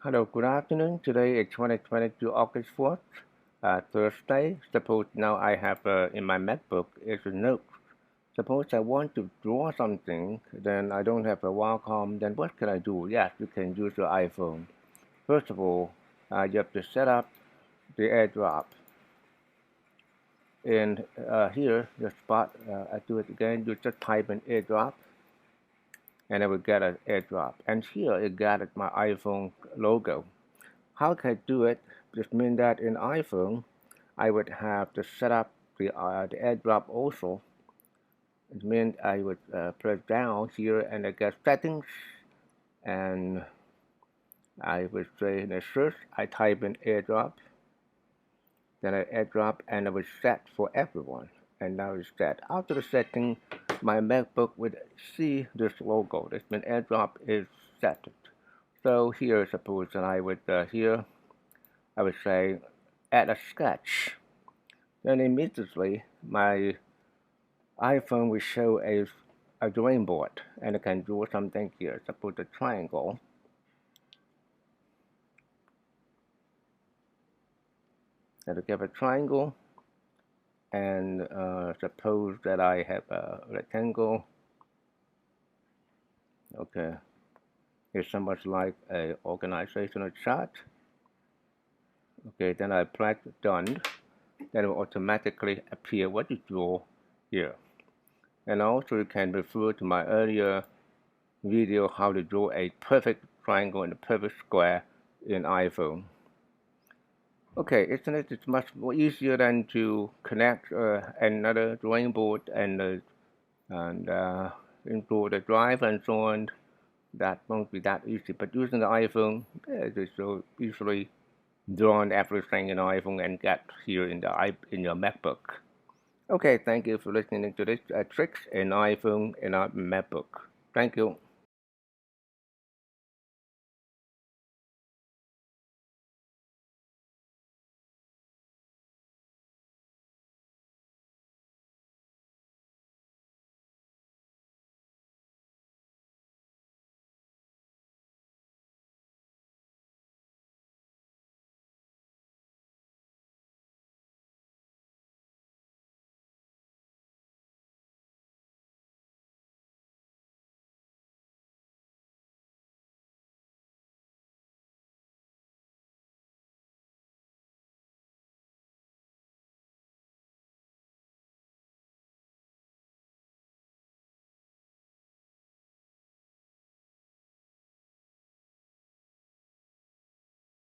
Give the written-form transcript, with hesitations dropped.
Hello, good afternoon. Today is 2022 August 4th, Thursday. Suppose now I have in my MacBook is a note. Suppose I want to draw something, then I don't have a Wacom, then what can I do? Yes, you can use your iPhone. First of all, you have to set up the AirDrop. And here, the spot, I do it again, you just type in AirDrop, and I will get an AirDrop. And here, it got my iPhone logo. How can I do it? Just mean that in iPhone, I would have to set up the AirDrop also. It means I would press down here and I get settings, and I would say in the search, I type in AirDrop, then I AirDrop, and I would set for everyone. And now it's set. After the setting, my MacBook would see this logo. This means AirDrop is set. So here, suppose that I would here I would say add a sketch. Then immediately my iPhone will show a drawing board, and I can draw something here. Suppose a triangle. And I give a triangle, and suppose that I have a rectangle. Okay, it's somewhat like a organizational chart. Okay, then I press done. Then it will automatically appear what you draw here. And also you can refer to my earlier video how to draw a perfect triangle and a perfect square in iPhone. Okay, isn't it? It's much more easier than to connect another drawing board and draw the drive and so on. That won't be that easy. But using the iPhone, it is so easily drawn everything in iPhone and get here in your MacBook. Okay, thank you for listening to this tricks in iPhone and MacBook. Thank you.